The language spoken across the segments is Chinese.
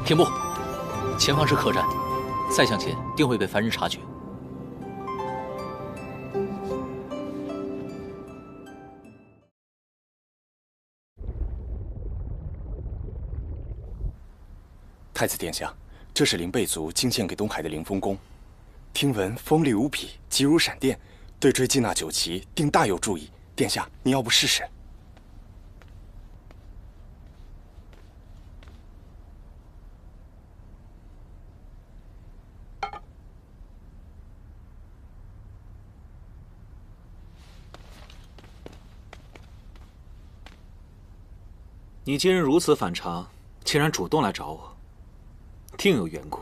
停步！前方是客栈，再向前定会被凡人察觉。太子殿下，这是灵贝族进献给东海的灵风弓，听闻锋利无比，急如闪电，对追击那酒旗定大有助益。殿下，你要不试试？ 你今日如此反常，竟然主动来找我，定有缘故。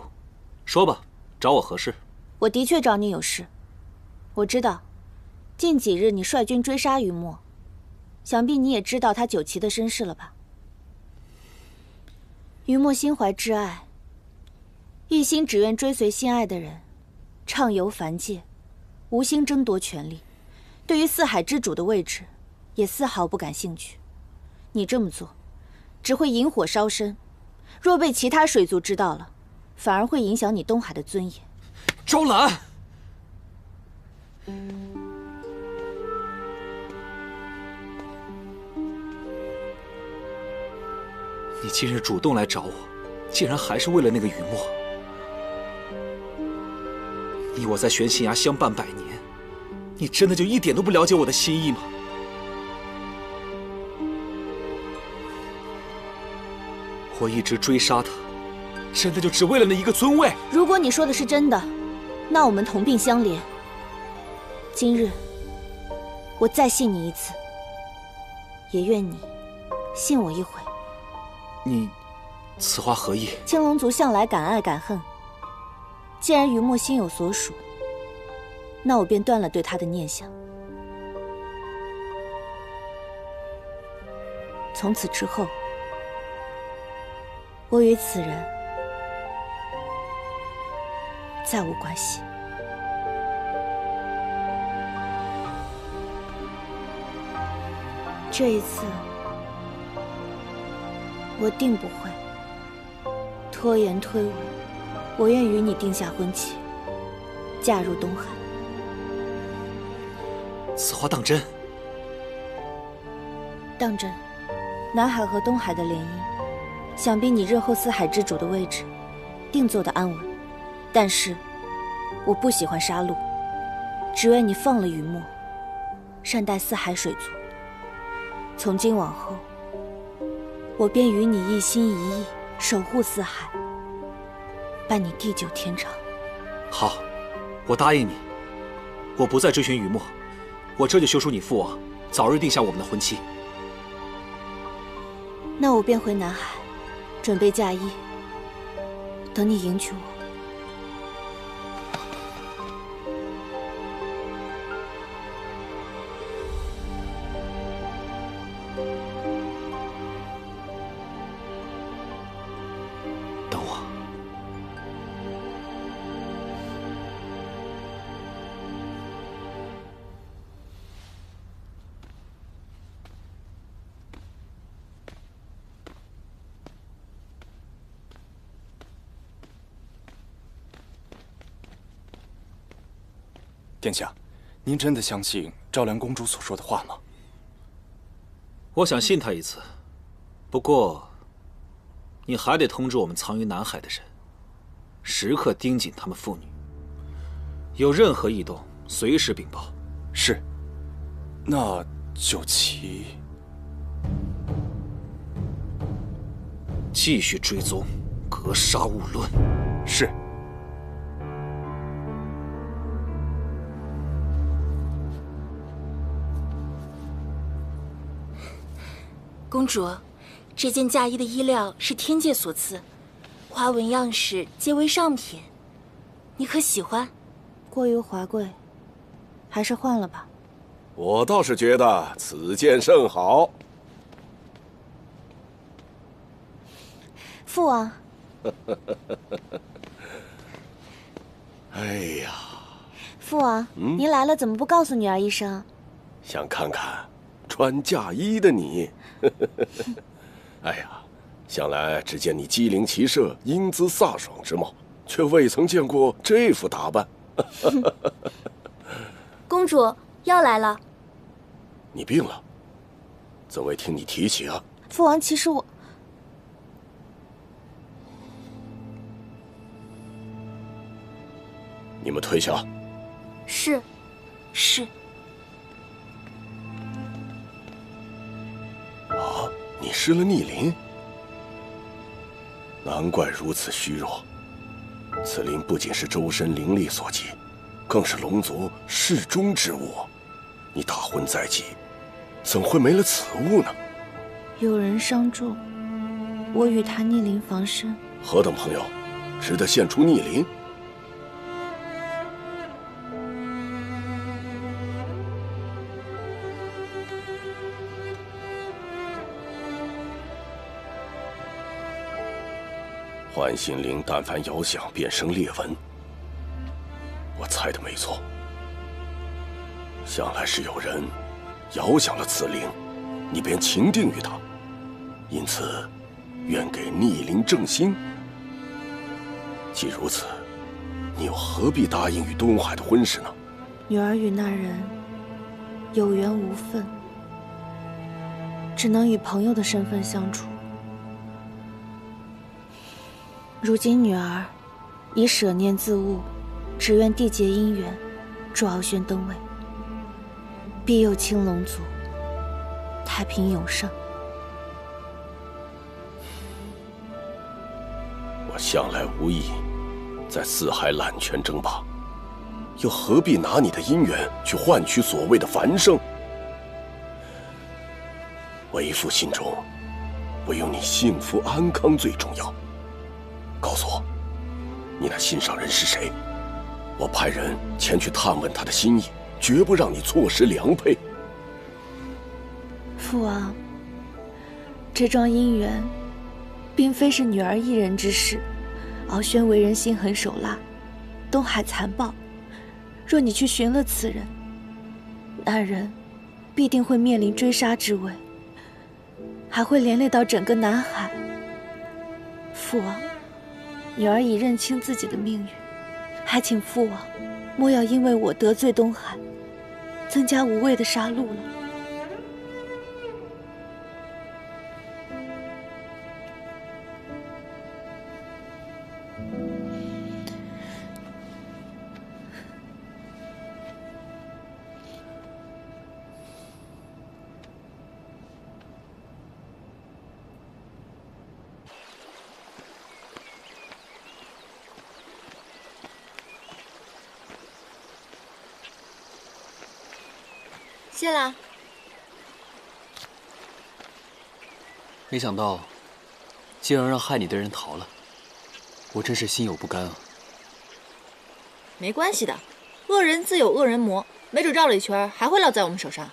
说吧，找我何事？我的确找你有事。我知道，近几日你率军追杀于墨，想必你也知道他酒旗的身世了吧？于墨心怀挚爱，一心只愿追随心爱的人，畅游凡界，无心争夺权力。对于四海之主的位置，也丝毫不感兴趣。你这么做， 只会引火烧身，若被其他水族知道了，反而会影响你东海的尊严。周兰，你今日主动来找我，竟然还是为了那个雨墨。你我在玄心崖相伴100年，你真的就一点都不了解我的心意吗？ 我一直追杀他，真的就只为了那一个尊位？如果你说的是真的，那我们同病相怜。今日，我再信你一次，也愿你信我一回。你，此话何意？青龙族向来敢爱敢恨，既然于墨心有所属，那我便断了对他的念想。从此之后， 我与此人再无关系。这一次，我定不会拖延推诿。我愿与你定下婚期，嫁入东海。此话当真？当真。南海和东海的联姻， 想必你日后四海之主的位置，定坐得安稳。但是，我不喜欢杀戮，只愿你放了雨墨，善待四海水族。从今往后，我便与你一心一意守护四海，伴你地久天长。好，我答应你，我不再追寻雨墨，我这就修书你父王，早日定下我们的婚期。那我便回南海， 准备嫁衣，等你迎娶我。等我。殿下，您真的相信赵良公主所说的话吗？我想信他一次，不过，你还得通知我们藏于南海的人，时刻盯紧他们父女。有任何异动，随时禀报。是。那酒旗，继续追踪，格杀勿论。是。 公主，这件嫁衣的衣料是天界所赐，花纹样式皆为上品，你可喜欢？过于华贵，还是换了吧。我倒是觉得此件甚好。父王。哎呀，父王，您来了，怎么不告诉女儿一声？想看看穿嫁衣的你。哎呀，向来只见你机灵骑射、英姿飒爽之貌，却未曾见过这副打扮。公主药来了。你病了？怎未听你提起啊？父王，其实我……你们退下。是。是。啊，你失了逆鳞？难怪如此虚弱。此鳞不仅是周身灵力所及，更是龙族适中之物。你大婚在即，怎会没了此物呢？有人相助，我与他逆鳞防身。何等朋友，值得献出逆鳞？幻心灵但凡摇响，便生裂纹。我猜的没错，想来是有人摇响了此灵，你便情定于他，因此愿给逆鳞正心。既如此，你又何必答应与东海的婚事呢？女儿与那人有缘无分，只能以朋友的身份相处。如今女儿已舍念自误，只愿缔结姻缘，助敖轩登位，庇佑青龙族，太平永盛。我向来无意在四海揽权争霸，又何必拿你的姻缘去换取所谓的繁盛？为父心中唯有你幸福安康最重要。告诉我，你那心上人是谁？我派人前去探问他的心意，绝不让你错失良配。父王，这桩姻缘并非是女儿一人之事。敖轩为人心狠手辣，东海残暴，若你去寻了此人，那人必定会面临追杀之危，还会连累到整个南海。父王，女儿已认清自己的命运，还请父王莫要因为我得罪东海，增加无谓的杀戮了。谢了。没想到，竟然让害你的人逃了，我真是心有不甘啊。没关系的，恶人自有恶人磨，没准绕了一圈还会落在我们手上。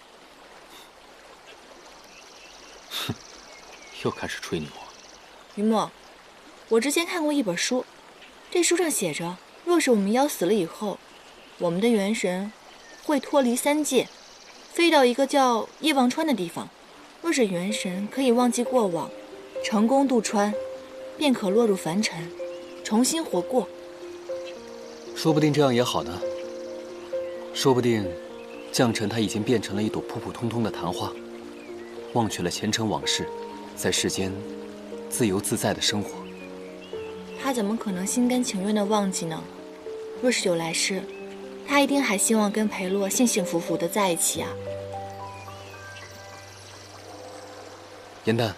哼，又开始吹牛啊。云墨，我之前看过一本书，这书上写着，若是我们妖死了以后，我们的元神会脱离三界，飞到一个叫夜忘川的地方。若是元神可以忘记过往，成功渡川，便可落入凡尘，重新活过。说不定这样也好呢。说不定将臣他已经变成了一朵普普通通的昙花，忘却了前尘往事，在世间自由自在的生活。他怎么可能心甘情愿地忘记呢？若是有来世，他一定还希望跟裴洛幸幸福福地在一起啊。颜淡，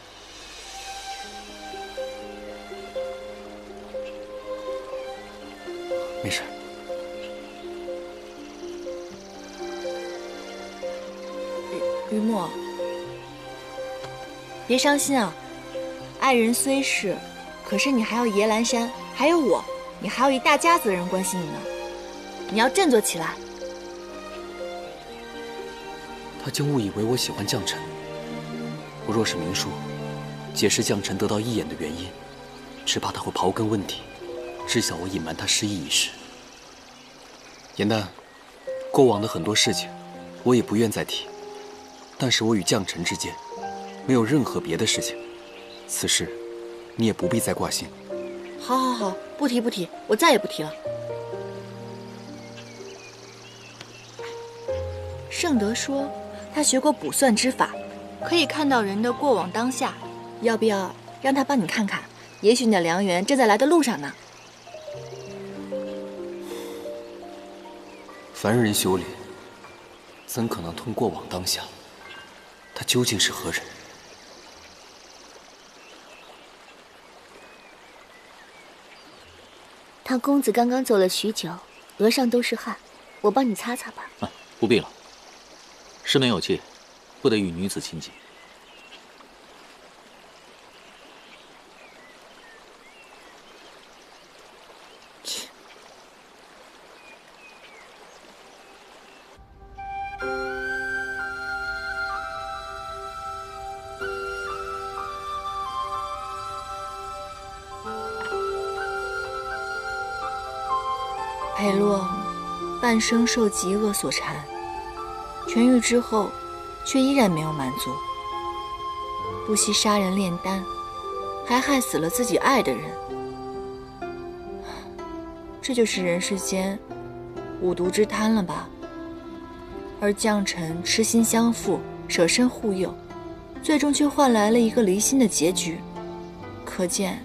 没事。于墨，别伤心啊！爱人虽是，可是你还有爷兰山，还有我，你还有一大家子的人关心你呢。你要振作起来。他竟误以为我喜欢将臣。我若是明说，解释将臣得到一眼的原因，只怕他会刨根问底，知晓我隐瞒他失忆一事。颜淡，过往的很多事情，我也不愿再提。但是我与将臣之间，没有任何别的事情。此事，你也不必再挂心。好，好，好，不提不提，我再也不提了。圣德说他学过卜算之法，可以看到人的过往当下。要不要让他帮你看看？也许你的良缘正在来的路上呢。凡人修炼，怎可能通过往当下？他究竟是何人？唐公子刚刚走了许久，额上都是汗，我帮你擦擦吧。啊，不必了。师门有戒，不得与女子亲近。裴洛半生受疾厄所缠，痊愈之后，却依然没有满足，不惜杀人炼丹，还害死了自己爱的人。这就是人世间五毒之贪了吧？而将臣痴心相附，舍身护佑，最终却换来了一个离心的结局。可见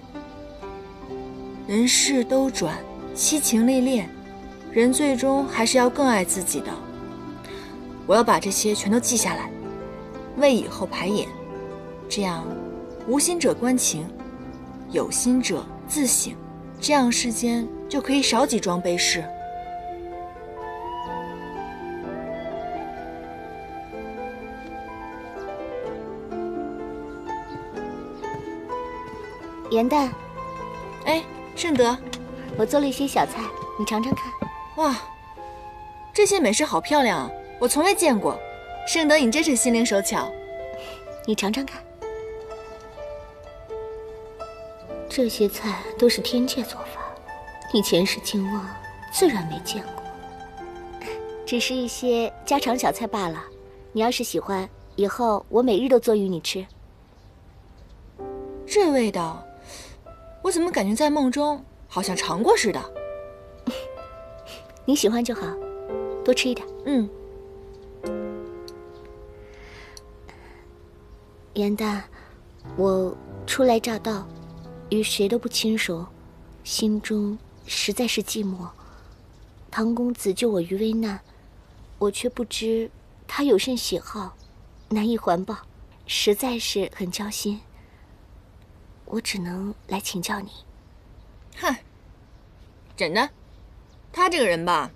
人事都转，七情历练，人最终还是要更爱自己的。我要把这些全都记下来，为以后排演。这样，无心者观情，有心者自省，这样世间就可以少几桩悲事。元旦，哎，圣德，我做了一些小菜，你尝尝看。哇，这些美食好漂亮啊，我从未见过。圣德，你真是心灵手巧。你尝尝看。这些菜都是天界做法，你前世今往自然没见过，只是一些家常小菜罢了。你要是喜欢，以后我每日都做与你吃。这味道，我怎么感觉在梦中好像尝过似的？你喜欢就好，多吃一点。嗯。元旦，我初来乍到，与谁都不亲熟，心中实在是寂寞。唐公子救我于危难，我却不知他有甚喜好，难以还报，实在是很焦心。我只能来请教你。嗨，真的，他这个人吧，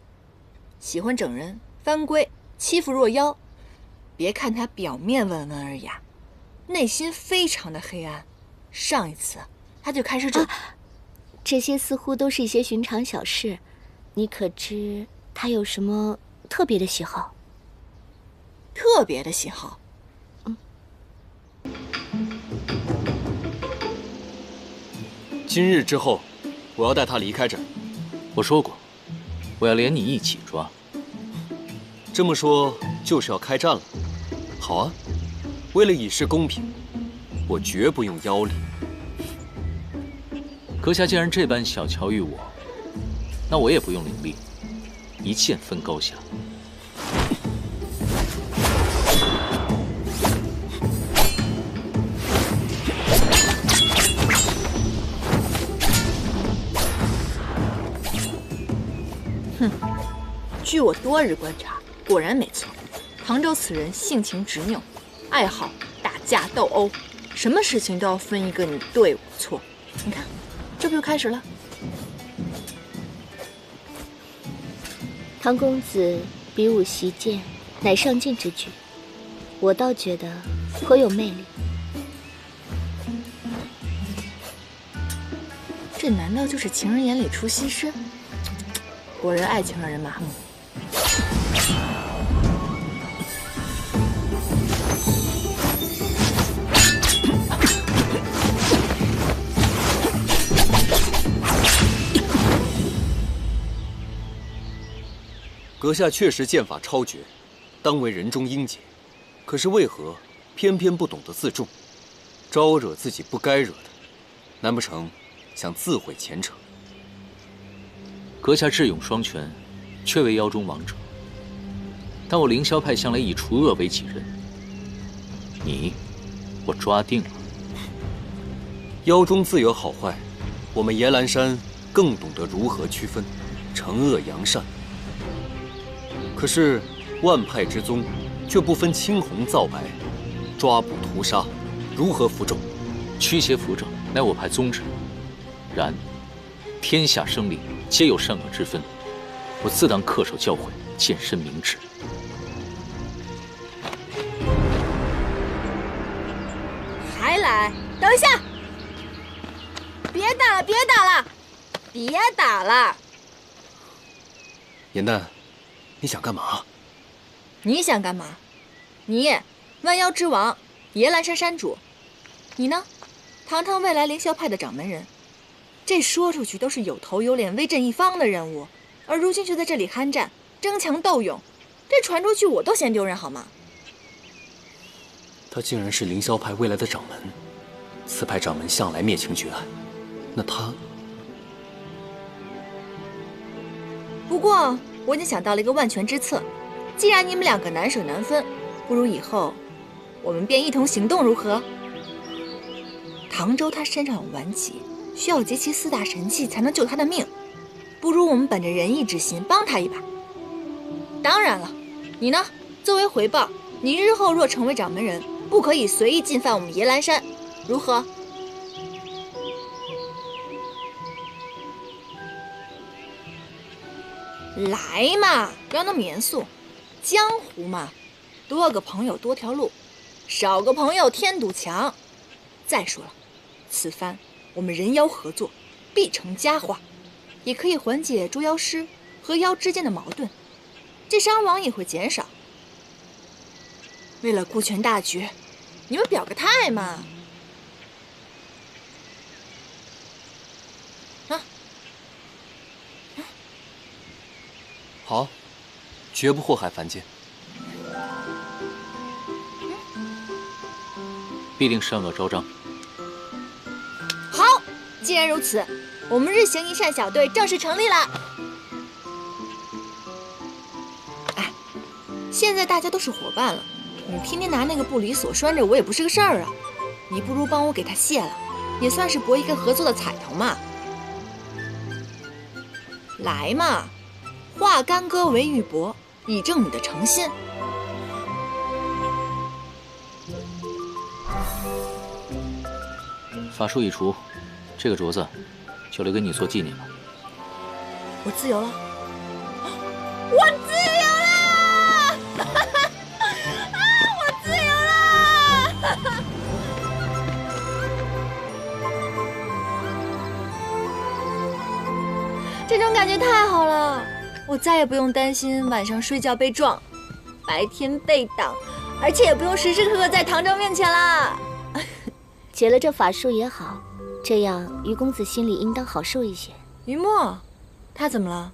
喜欢整人、翻规、欺负弱妖。别看他表面温文尔雅，内心非常的黑暗。上一次他就开始整，这些似乎都是一些寻常小事。你可知他有什么特别的喜好？特别的喜好？今日之后，我要带他离开这儿。我说过，我要连你一起抓。这么说就是要开战了。好啊，为了以示公平，我绝不用妖力。阁下既然这般小瞧于我，那我也不用灵力，一剑分高下。据我多日观察，果然没错。唐州此人性情执拗，爱好打架斗殴，什么事情都要分一个你对我错。你看，这不就开始了？唐公子比武习剑，乃上进之举，我倒觉得颇有魅力。这难道就是情人眼里出西施？果然爱情让人麻木。阁下确实剑法超绝，当为人中英杰。可是为何偏偏不懂得自重，招惹自己不该惹的？难不成想自毁前程？阁下智勇双全，确为妖中王者。但我凌霄派向来以除恶为己任，你，我抓定了。妖中自有好坏，我们阎兰山更懂得如何区分惩恶扬善。可是万派之宗却不分青红皂白，抓捕屠杀，如何服众？驱邪扶正乃我派宗旨。然，天下生灵皆有善恶之分，我自当恪守教诲，健身明志。还来？等一下！别打了，别打了，别打了！严旦，你想干嘛？你想干嘛？你，万妖之王，爷兰山山主。你呢？堂堂未来凌霄派的掌门人。这说出去都是有头有脸、威震一方的人物，而如今却在这里酣战、争强斗勇，这传出去我都嫌丢人，好吗？他竟然是凌霄派未来的掌门，此派掌门向来灭情绝爱，那他……不过我已经想到了一个万全之策，既然你们两个难舍难分，不如以后我们便一同行动，如何？唐周他身上有顽疾，需要集齐4大神器才能救他的命，不如我们本着仁义之心帮他一把。当然了，你呢？作为回报，你日后若成为掌门人，不可以随意进犯我们爷兰山，如何？来嘛，不要那么严肃。江湖嘛，多个朋友多条路，少个朋友天堵墙。再说了，此番我们人妖合作，必成佳话，也可以缓解捉妖师和妖之间的矛盾，这伤亡也会减少。为了顾全大局，你们表个态嘛！好，绝不祸害凡间。必定善恶昭彰。好，既然如此，我们日行一善小队正式成立了。哎，现在大家都是伙伴了，你天天拿那个布里索拴着我也不是个事儿啊。你不如帮我给他卸了，也算是博一个合作的彩头嘛。来嘛，化干戈为玉帛，以证你的诚心。法术已除，这个镯子就留给你做纪念吧。我自由了，我自由了！我自由了！这种感觉太好了，我再也不用担心晚上睡觉被撞，白天被挡，而且也不用时时刻刻在唐周面前啦。解了这法术也好，这样于公子心里应当好受一些。于墨，他怎么了？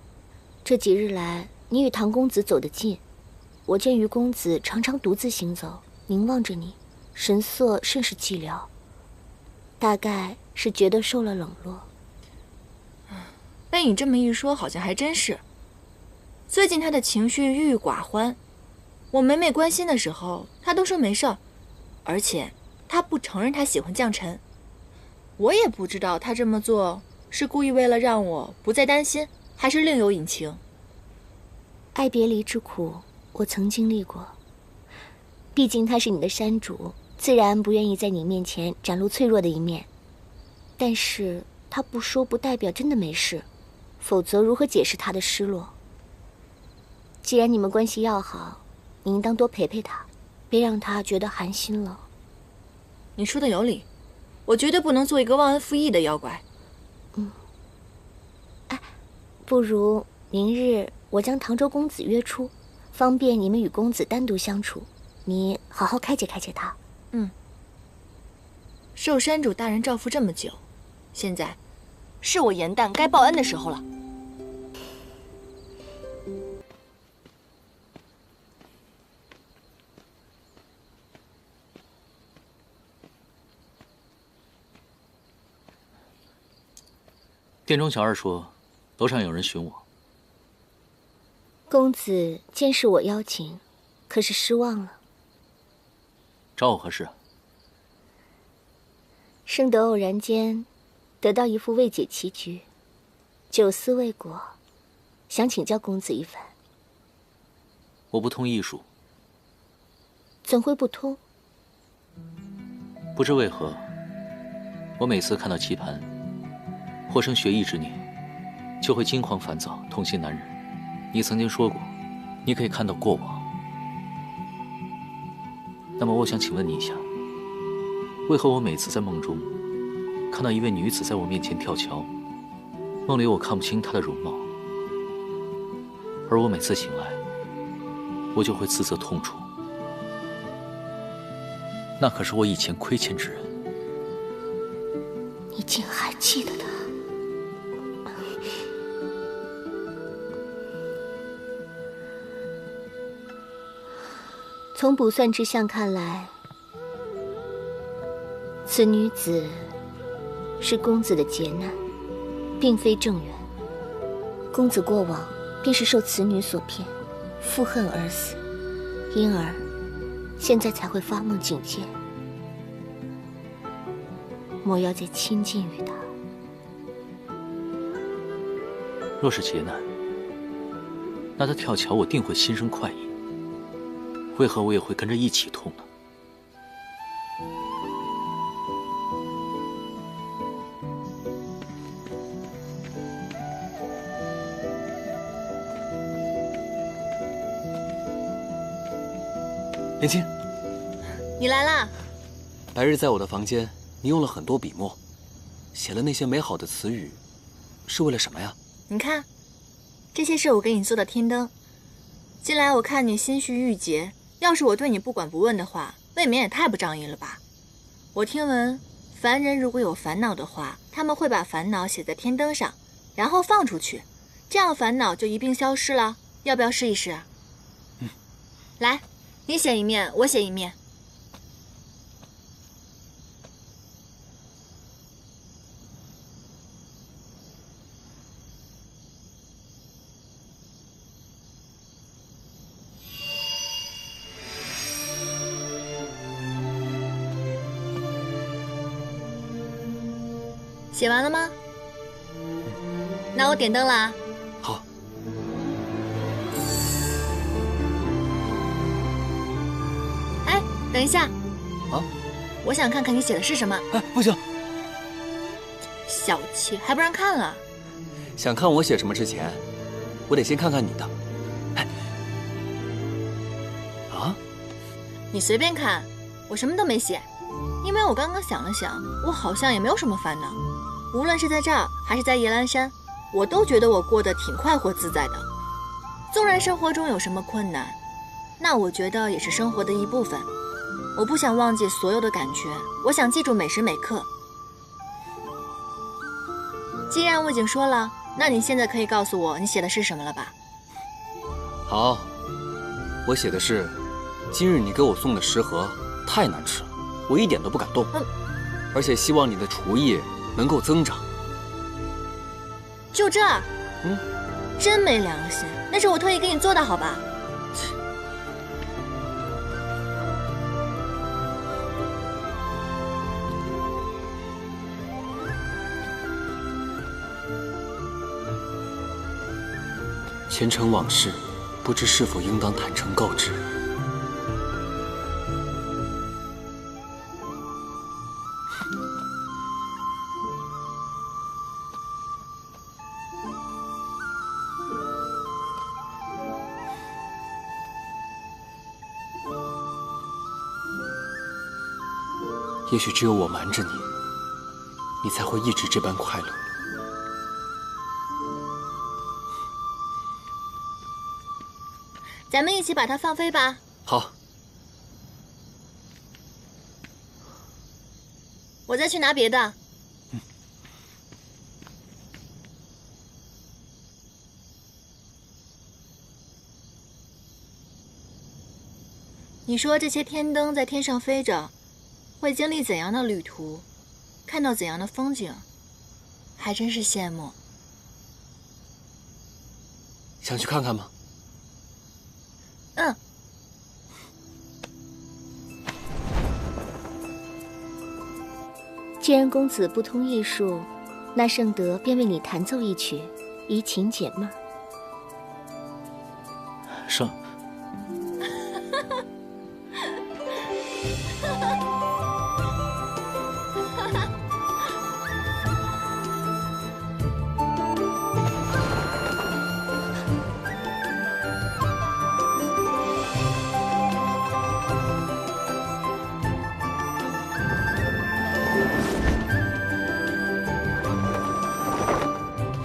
这几日来，你与唐公子走得近，我见于公子常常独自行走，凝望着你，神色甚是寂寥，大概是觉得受了冷落。被你这么一说，好像还真是。最近他的情绪郁郁寡欢，我每每关心的时候，他都说没事儿，而且他不承认他喜欢将臣。我也不知道他这么做是故意为了让我不再担心，还是另有隐情。爱别离之苦，我曾经历过。毕竟他是你的山主，自然不愿意在你面前展露脆弱的一面。但是他不说，不代表真的没事，否则如何解释他的失落？既然你们关系要好，你应当多陪陪他，别让他觉得寒心了。你说的有理，我绝对不能做一个忘恩负义的妖怪。不如明日我将唐周公子约出，方便你们与公子单独相处，你好好开解开解他。受山主大人照拂这么久，现在是我严旦该报恩的时候了。店中小二说，楼上有人寻我。公子见是我邀请，可是失望了。找我何事？生得偶然间得到一副未解棋局，久思未果，想请教公子一番。我不通艺术。怎会不通？不知为何，我每次看到棋盘，或生学艺之念，就会惊慌烦躁，痛心难忍。你曾经说过，你可以看到过往。那么我想请问你一下，为何我每次在梦中看到一位女子在我面前跳桥，梦里我看不清她的容貌，而我每次醒来，我就会自责痛楚。那可是我以前亏欠之人。你竟还记得他？从卜算之象看来，此女子是公子的劫难，并非正缘。公子过往便是受此女所骗，负恨而死，因而现在才会发梦警戒。莫要再亲近于他。若是劫难，那他跳桥我定会心生快意，为何我也会跟着一起痛呢？莲青，你来啦！白日在我的房间，你用了很多笔墨，写了那些美好的词语，是为了什么呀？你看，这些是我给你做的天灯。近来我看你心绪郁结，要是我对你不管不问的话，未免也太不仗义了吧？我听闻，凡人如果有烦恼的话，他们会把烦恼写在天灯上，然后放出去，这样烦恼就一并消失了。要不要试一试？来，你写一面，我写一面。写完了吗？那我点灯了啊。好。哎，等一下。啊？我想看看你写的是什么。哎，不行！小气，还不让看了？想看我写什么之前，我得先看看你的。哎。啊？你随便看，我什么都没写，因为我刚刚想了想，我好像也没有什么烦恼。无论是在这儿还是在夜阑珊，我都觉得我过得挺快活自在的。纵然生活中有什么困难，那我觉得也是生活的一部分。我不想忘记所有的感觉，我想记住每时每刻。既然我已经说了，那你现在可以告诉我你写的是什么了吧？好，我写的是，今日你给我送的食盒太难吃了，我一点都不敢动。而且希望你的厨艺能够增长。就这？真没良心！那是我特意给你做的，好吧？前尘往事，不知是否应当坦诚告知。也许只有我瞒着你，你才会一直这般快乐。咱们一起把它放飞吧。好。我再去拿别的。你说这些天灯在天上飞着，会经历怎样的旅途，看到怎样的风景？还真是羡慕。想去看看吗？嗯。既然公子不通艺术，那圣德便为你弹奏一曲，怡情解闷。圣。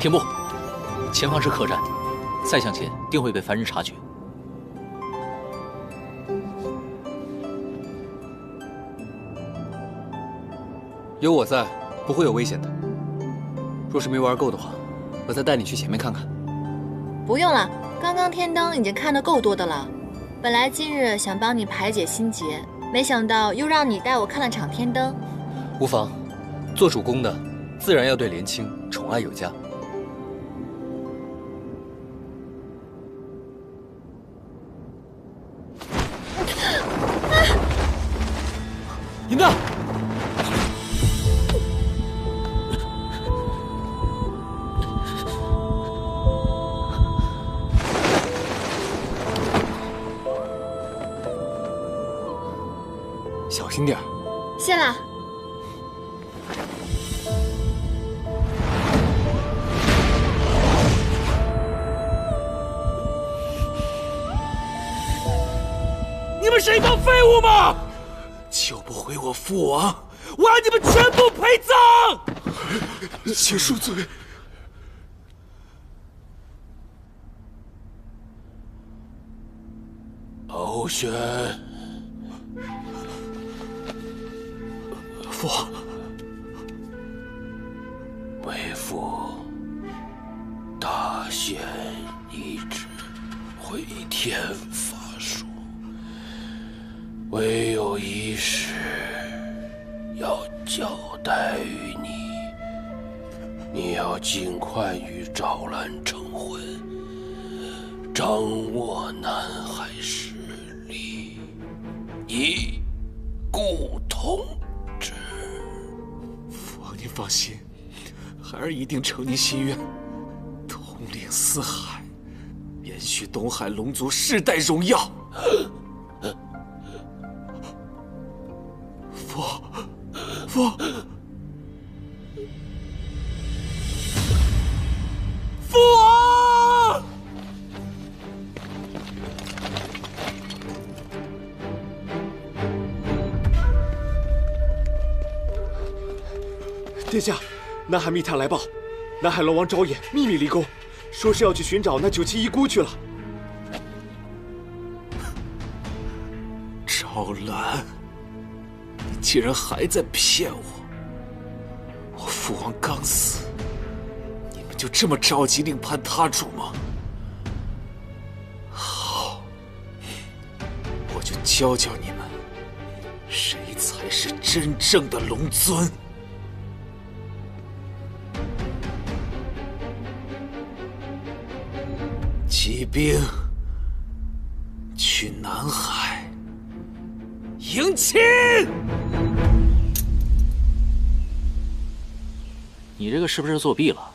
停步！前方是客栈，再向前定会被凡人察觉。有我在，不会有危险的。若是没玩够的话，我再带你去前面看看。不用了，刚刚天灯已经看得够多的了。本来今日想帮你排解心结，没想到又让你带我看了场天灯。无妨，做主公的自然要对莲卿宠爱有加。银子，小心点。谢了。你们是一帮废物吗？救不回我父王，我要你们全部陪葬！且恕罪。欧轩，父，为父大献一旨，回天法术。唯有一事要交代于你，你要尽快与赵兰成婚，掌握南海势力，以固统治。父王您放心，孩儿一定承您心愿，统领四海，延续东海龙族世代荣耀。父王！殿下，南海密探来报，南海龙王昭衍秘密离宫，说是要去寻找那97遗孤去了。赵兰，你竟然还在骗我！我父王刚死，你们就这么着急另攀他主吗？好，我就教教你们，谁才是真正的龙尊。骑兵去南海迎亲。你这个是不是作弊了？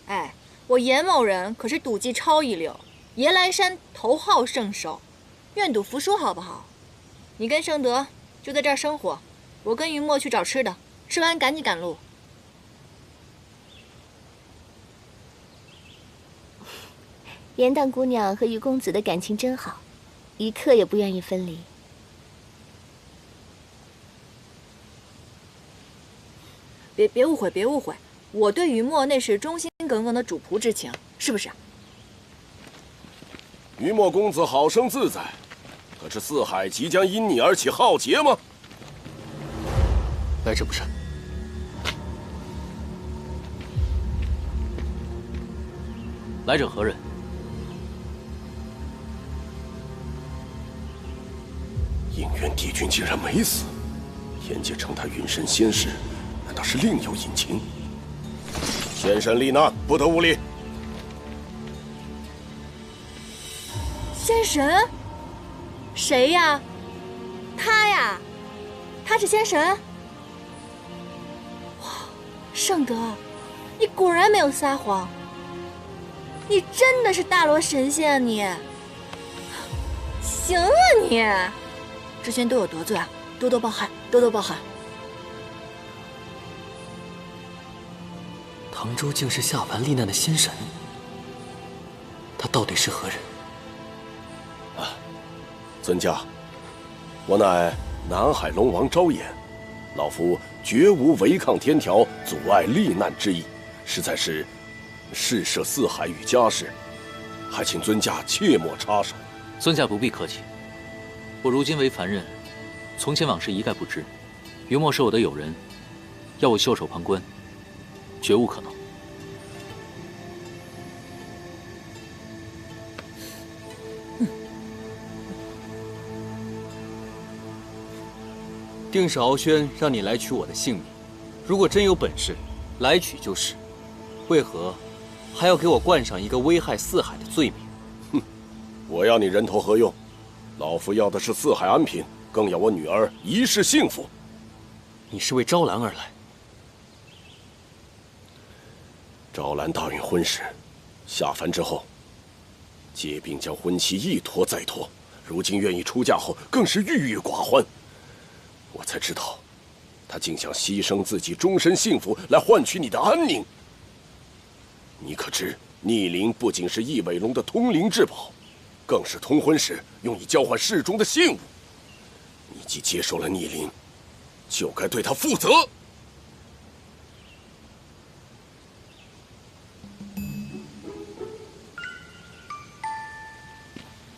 哎，我严某人可是赌技超一流，夜来山头号圣手，愿赌服输好不好？你跟圣德就在这儿生活，我跟云墨去找吃的，吃完赶紧赶路。严大姑娘和于公子的感情真好，一刻也不愿意分离。别误会，别误会，我对于墨那是忠心耿耿的主仆之情，是不是？于墨公子好生自在，可是四海即将因你而起浩劫吗？来者不善。来者何人？应元帝君竟然没死，严界称他云神仙士，难道是另有隐情？仙神罹难，不得无礼。仙神？谁呀？他呀？他是仙神？哇，圣德，你果然没有撒谎，你真的是大罗神仙啊你！行啊你，之前都有得罪啊，多多包涵，多多包涵。唐州竟是下凡历难的仙神，他到底是何人？尊驾，我乃南海龙王昭衍，老夫绝无违抗天条、阻碍历难之意，实在是事涉四海与家事，还请尊驾切莫插手。尊驾不必客气，我如今为凡人，从前往事一概不知。云墨是我的友人，要我袖手旁观，绝无可能。定是敖轩让你来取我的性命，如果真有本事，来取就是。为何还要给我冠上一个危害四海的罪名？哼，我要你人头何用？老夫要的是四海安平，更要我女儿一世幸福。你是为昭兰而来？昭兰大运婚时，下凡之后，借兵将婚期一拖再拖，如今愿意出嫁后，更是郁郁寡欢。我才知道，他竟想牺牲自己终身幸福来换取你的安宁。你可知，逆鳞不仅是翼尾龙的通灵至宝，更是通婚时用以交换室中的信物。你既接受了逆鳞，就该对他负责。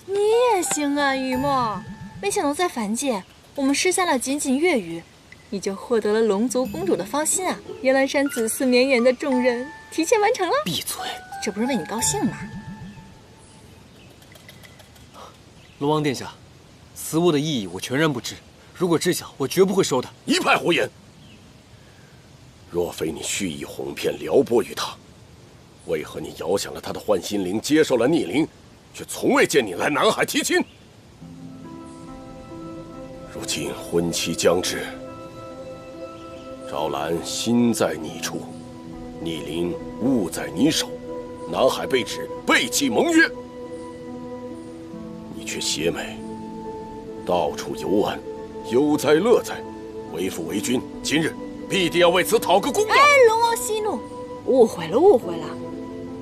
你也行啊，雨墨！没想到在凡界，我们失下了仅仅月余，你就获得了龙族公主的芳心啊！夜来山子嗣绵延的重任提前完成了。闭嘴！这不是为你高兴吗？龙王殿下，此物的意义我全然不知，如果知晓，我绝不会收的。一派胡言！若非你蓄意哄骗撩拨于他，为何你遥想了他的幻心灵，接受了逆鳞，却从未见你来南海提亲？如今婚期将至，昭兰心在你处，逆鳞物在你手，南海被指背弃盟约，你却邪美，到处游玩，悠哉乐哉，为父为君，今日必定要为此讨个公道。哎，龙王息怒，误会了，误会了。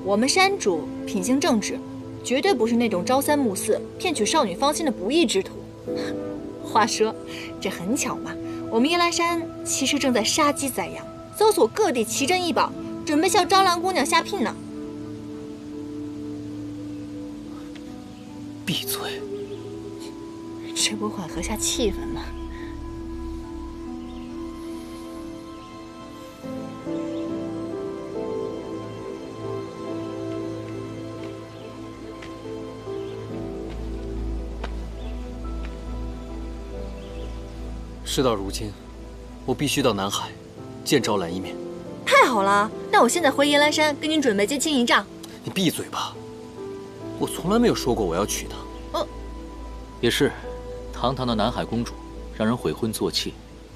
我们山主品行正直，绝对不是那种朝三暮四、骗取少女芳心的不义之徒。话说，这很巧嘛，我们夜来山其实正在杀鸡宰羊，搜索各地奇珍异宝，准备向昭兰姑娘下聘呢。闭嘴！这不缓和下气氛吗？事到如今，我必须到南海见昭兰一面。太好了，那我现在回夜来山跟您准备接亲一仗。你闭嘴吧！我从来没有说过我要娶她。也是，堂堂的南海公主，让人悔婚做妾，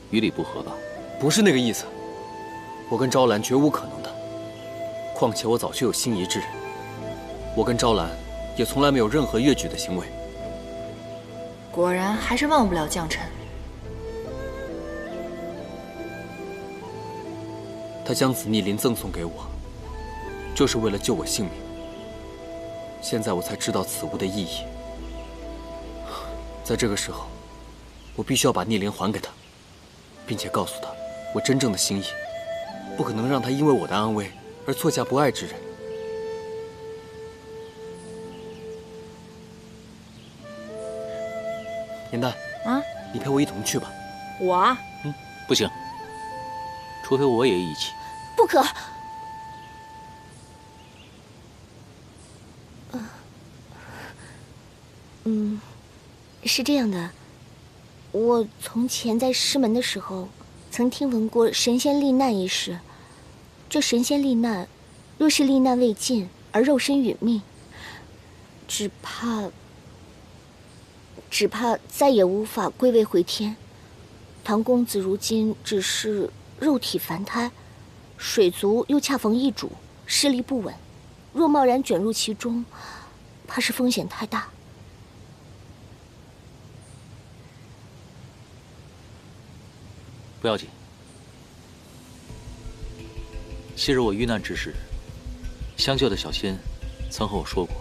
于理不合吧？不是那个意思，我跟昭兰绝无可能的。况且我早就有心仪之人，我跟昭兰也从来没有任何越矩的行为。果然还是忘不了将臣。他将此逆鳞赠送给我，就是为了救我性命。现在我才知道此物的意义。在这个时候，我必须要把逆鳞还给他，并且告诉他我真正的心意，不可能让他因为我的安危而错嫁不爱之人。颜淡，你陪我一同去吧。我？不行，除非我也一起。不可。是这样的，我从前在师门的时候，曾听闻过神仙罹难一事。这神仙罹难若是历难未尽而肉身殒命，只怕再也无法归位回天。唐公子如今只是肉体凡胎，水族又恰逢异主，势力不稳，若贸然卷入其中，怕是风险太大。不要紧，昔日我遇难之时，相救的小仙曾和我说过，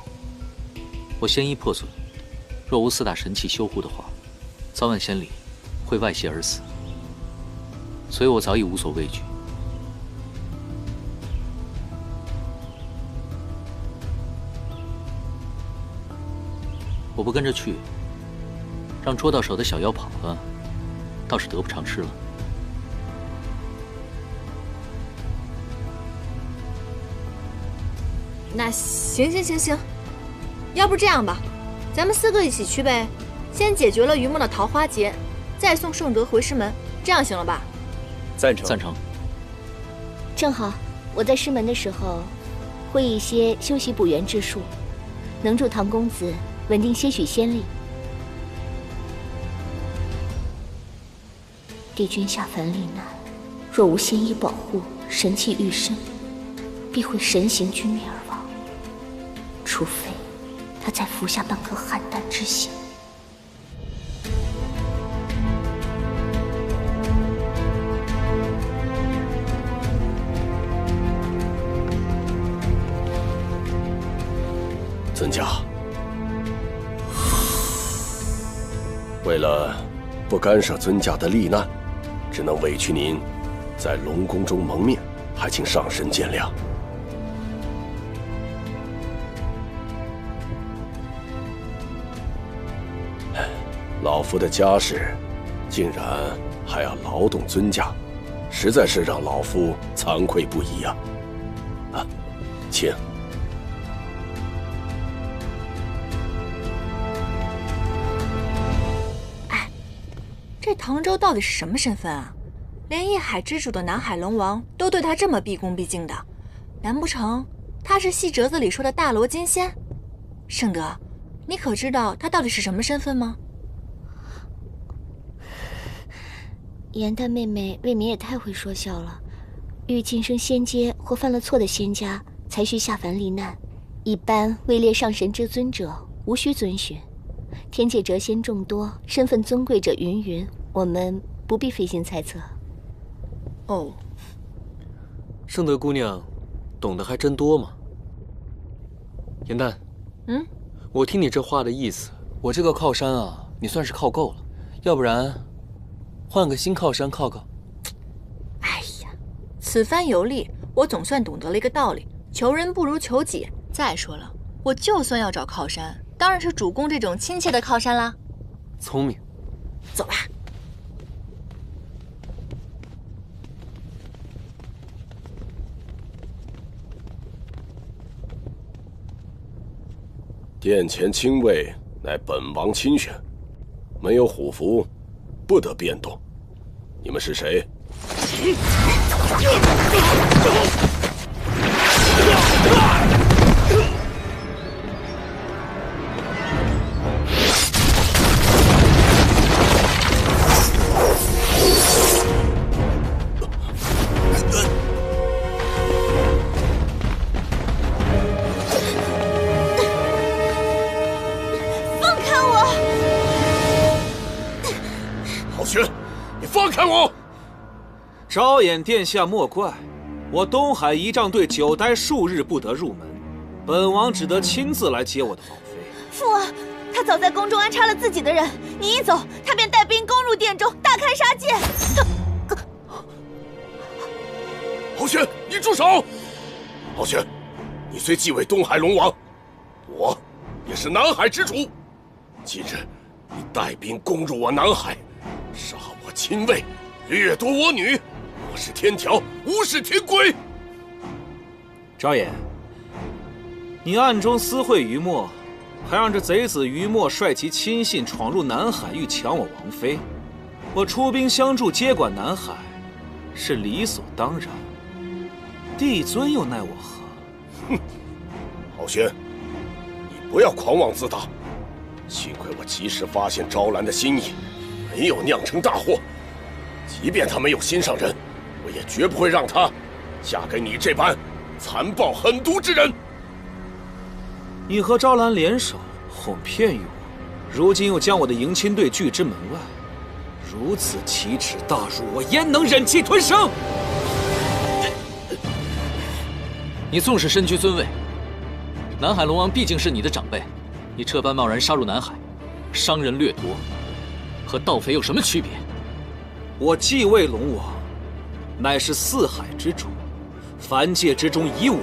我仙衣破损，若无4大神器修护的话，早晚仙里会外泄而死，所以我早已无所畏惧。我不跟着去，让捉到手的小妖跑了，倒是得不偿失了。那行，要不这样吧，咱们4个一起去呗，先解决了于梦的桃花劫，再送圣德回师门，这样行了吧？赞成。赞成。正好我在师门的时候，会一些修习补元之术，能助唐公子稳定些许仙力。帝君下凡历难，若无仙衣保护，神器御身，必会神形俱灭而亡。除非他再服下半颗邯郸之心。尊家，为了不干涉尊家的历难，只能委屈您在龙宫中蒙面，还请上神见谅。老夫的家事，竟然还要劳动尊家，实在是让老夫惭愧不已啊！啊，请。这唐周到底是什么身份啊？连一海之主的南海龙王都对他这么毕恭毕敬的，难不成他是戏折子里说的大罗金仙？圣德，你可知道他到底是什么身份吗？颜淡妹妹未免也太会说笑了。遇晋升仙阶或犯了错的仙家，才需下凡历难。一般位列上神之尊者，无需遵循。天界谪仙众多，身份尊贵者云云，我们不必费心猜测。哦，圣德姑娘，懂得还真多嘛。颜淡，我听你这话的意思，我这个靠山啊，你算是靠够了，要不然换个新靠山靠靠。哎呀，此番游历，我总算懂得了一个道理：求人不如求己。再说了，我就算要找靠山，当然是主公这种亲切的靠山啦。聪明，走吧。殿前亲卫乃本王亲选，没有虎符，不得变动。你们是谁？放开我！昭衍殿下莫怪，我东海仪仗队久待数日不得入门，本王只得亲自来接我的王妃。父王，他早在宫中安插了自己的人，你一走，他便带兵攻入殿中，大开杀戒。皓轩，你住手！皓轩，你虽继位东海龙王，我也是南海之主。今日你带兵攻入我南海，杀我亲卫，掠夺我女，我是天条，无视天规。昭衍，你暗中私会于墨，还让这贼子于墨率其亲信闯入南海，欲抢我王妃。我出兵相助，接管南海，是理所当然。帝尊又奈我何？哼，皓轩，你不要狂妄自大。幸亏我及时发现昭兰的心意，没有酿成大祸。即便她没有心上人，我也绝不会让她嫁给你这般残暴狠毒之人。你和昭兰联手哄骗于我，如今又将我的迎亲队拒之门外，如此奇耻大辱，我焉能忍气吞声？你纵使身居尊位，南海龙王毕竟是你的长辈，你这般贸然杀入南海，伤人掠夺，和盗匪有什么区别？我继位龙王，乃是四海之主，凡界之中以我